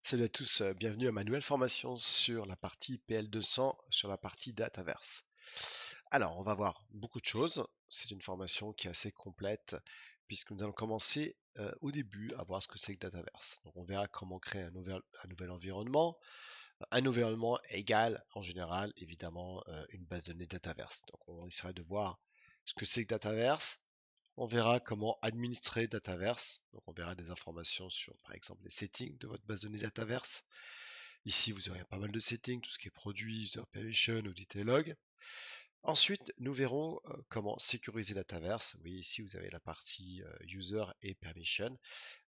Salut à tous, bienvenue à ma nouvelle formation sur la partie PL200, sur la partie Dataverse. Alors, on va voir beaucoup de choses. C'est une formation qui est assez complète puisque nous allons commencer au début à voir ce que c'est que Dataverse. Donc, on verra comment créer un nouvel environnement. Un environnement égale en général, évidemment, une base de données Dataverse. Donc, on essaiera de voir ce que c'est que Dataverse. On verra comment administrer Dataverse. Donc, on verra des informations sur, par exemple, les settings de votre base de données Dataverse. Ici, vous aurez pas mal de settings, tout ce qui est produit, user permission, audit et log. Ensuite, nous verrons comment sécuriser Dataverse. Oui, ici, vous avez la partie user et permission.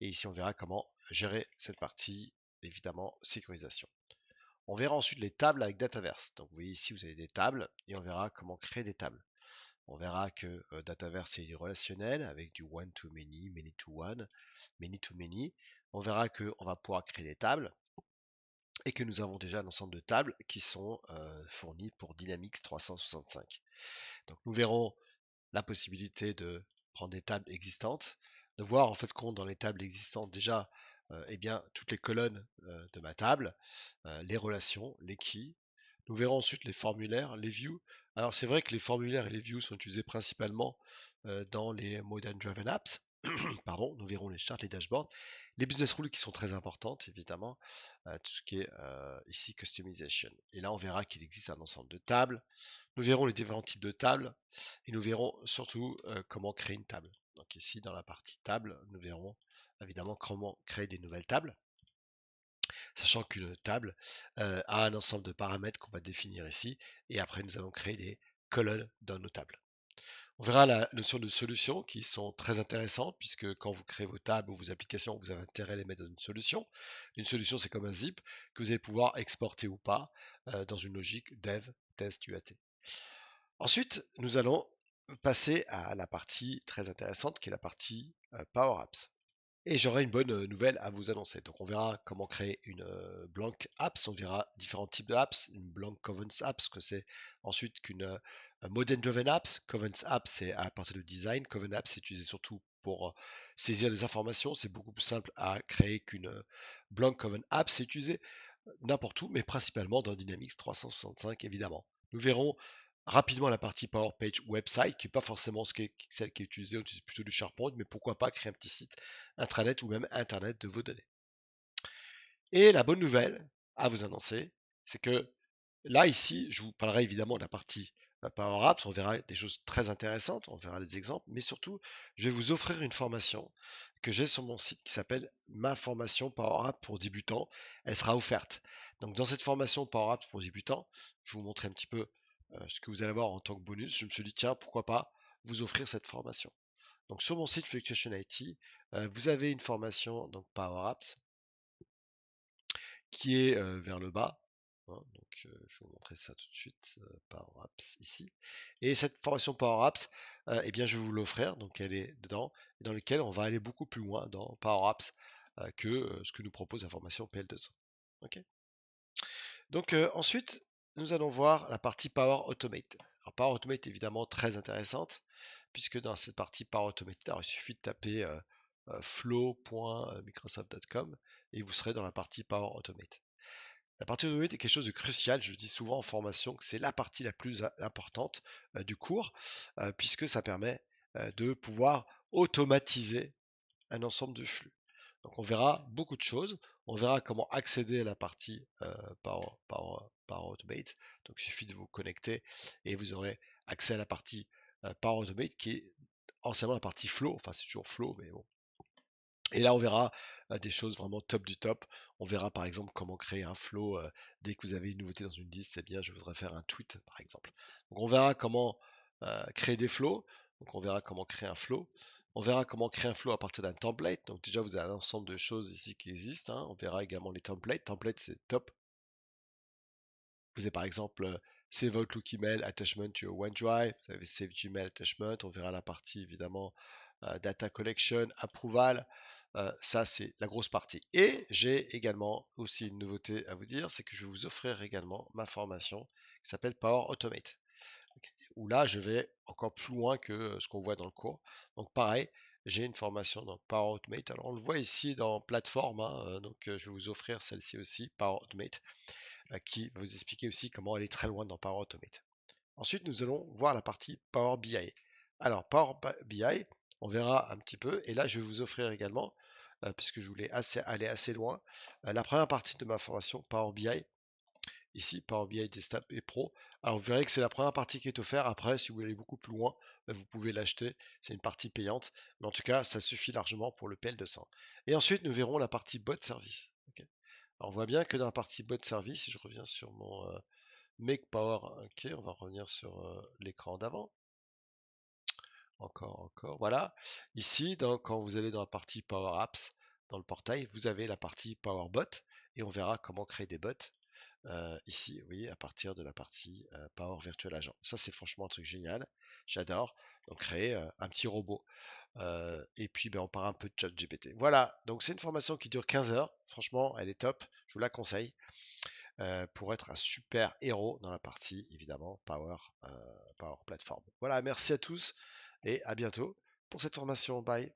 Et ici, on verra comment gérer cette partie, évidemment, sécurisation. On verra ensuite les tables avec Dataverse. Donc, vous voyez ici, vous avez des tables et on verra comment créer des tables. On verra que Dataverse est relationnel avec du one-to-many, many-to-one, many-to-many. On verra qu'on va pouvoir créer des tables et que nous avons déjà un ensemble de tables qui sont fournies pour Dynamics 365. Donc nous verrons la possibilité de prendre des tables existantes, de voir en fait compte dans les tables existantes déjà eh bien, toutes les colonnes de ma table, les relations, les keys. Nous verrons ensuite les formulaires, les views. Alors c'est vrai que les formulaires et les views sont utilisés principalement dans les Modern Driven Apps. Pardon, nous verrons les charts, les dashboards, les business rules qui sont très importantes évidemment, tout ce qui est ici customization. Et là on verra qu'il existe un ensemble de tables. Nous verrons les différents types de tables et nous verrons surtout comment créer une table. Donc ici dans la partie table, nous verrons évidemment comment créer des nouvelles tables, sachant qu'une table a un ensemble de paramètres qu'on va définir ici, et après nous allons créer des colonnes dans nos tables. On verra la notion de solutions qui sont très intéressantes, puisque quand vous créez vos tables ou vos applications, vous avez intérêt à les mettre dans une solution. Une solution, c'est comme un zip que vous allez pouvoir exporter ou pas dans une logique dev, test, UAT. Ensuite, nous allons passer à la partie très intéressante qui est la partie Power Apps. Et j'aurai une bonne nouvelle à vous annoncer. Donc on verra comment créer une blank apps, on verra différents types de apps, une blank Covens apps, que c'est ensuite qu'une modern driven apps. Covens apps c'est à partir de design, Coven apps c'est utilisé surtout pour saisir des informations, c'est beaucoup plus simple à créer qu'une blank Coven apps, c'est utilisé n'importe où, mais principalement dans Dynamics 365 évidemment. Nous verrons rapidement la partie Power Page Website, qui n'est pas forcément celle qui est utilisée, on utilise plutôt du SharePoint, mais pourquoi pas créer un petit site intranet ou même internet de vos données. Et la bonne nouvelle à vous annoncer, c'est que là, ici, je vous parlerai évidemment de la partie Power Apps, on verra des choses très intéressantes, on verra des exemples, mais surtout, je vais vous offrir une formation que j'ai sur mon site qui s'appelle Ma formation Power Apps pour débutants. Elle sera offerte. Donc, dans cette formation Power Apps pour débutants, je vais vous montrer un petit peu ce que vous allez avoir en tant que bonus. Je me suis dit, tiens, pourquoi pas vous offrir cette formation. Donc, sur mon site Fluctuation IT, vous avez une formation donc Power Apps qui est vers le bas. Hein, donc, je vais vous montrer ça tout de suite, Power Apps ici. Et cette formation Power Apps, eh bien, je vais vous l'offrir. Donc, elle est dedans, et dans lequel on va aller beaucoup plus loin dans Power Apps que ce que nous propose la formation PL200. Ok. Donc, ensuite, nous allons voir la partie Power Automate. Alors, Power Automate est évidemment très intéressante, puisque dans cette partie Power Automate, alors, il suffit de taper flow.microsoft.com et vous serez dans la partie Power Automate. La partie automate est quelque chose de crucial. Je dis souvent en formation que c'est la partie la plus importante du cours, puisque ça permet de pouvoir automatiser un ensemble de flux. Donc on verra beaucoup de choses. On verra comment accéder à la partie Power Automate. Donc il suffit de vous connecter et vous aurez accès à la partie Power Automate qui est anciennement la partie Flow. Enfin c'est toujours Flow, mais bon. Et là, on verra des choses vraiment top du top. On verra par exemple comment créer un flow dès que vous avez une nouveauté dans une liste. Eh bien, je voudrais faire un tweet, par exemple. Donc, on verra comment créer des flows. Donc, on verra comment créer un flow. On verra comment créer un flow à partir d'un template. Donc, déjà, vous avez un ensemble de choses ici qui existent. Hein. On verra également les templates. Template, c'est top. Vous avez par exemple Save Outlook Email Attachment to your OneDrive. Vous avez Save Gmail Attachment. On verra la partie évidemment Data Collection, Approval. Ça, c'est la grosse partie. Et j'ai également aussi une nouveauté à vous dire, c'est que je vais vous offrir également ma formation qui s'appelle Power Automate. Okay. Où là, je vais encore plus loin que ce qu'on voit dans le cours. Donc pareil, j'ai une formation dans Power Automate. Alors on le voit ici dans plateforme, hein, donc je vais vous offrir celle-ci aussi, Power Automate, qui va vous expliquer aussi comment aller très loin dans Power Automate. Ensuite, nous allons voir la partie Power BI. Alors, Power BI, on verra un petit peu, et là, je vais vous offrir également, puisque je voulais aller assez loin, la première partie de ma formation Power BI, ici, Power BI Desktop et Pro. Alors, vous verrez que c'est la première partie qui est offerte. Après, si vous voulez aller beaucoup plus loin, vous pouvez l'acheter. C'est une partie payante, mais en tout cas, ça suffit largement pour le PL200. Et ensuite, nous verrons la partie bot service. Ok. Alors, on voit bien que dans la partie bot service, si je reviens sur mon Make Power, ok, on va revenir sur l'écran d'avant. Encore, voilà. Ici, donc, quand vous allez dans la partie Power Apps, dans le portail, vous avez la partie Power Bot, et on verra comment créer des bots. Ici, vous voyez, à partir de la partie Power Virtual Agent. Ça, c'est franchement un truc génial. J'adore. Donc, créer un petit robot. Et puis, ben, on part un peu de ChatGPT. Voilà. Donc, c'est une formation qui dure 15 heures. Franchement, elle est top. Je vous la conseille pour être un super héros dans la partie, évidemment, Power Platform. Voilà. Merci à tous et à bientôt pour cette formation. Bye.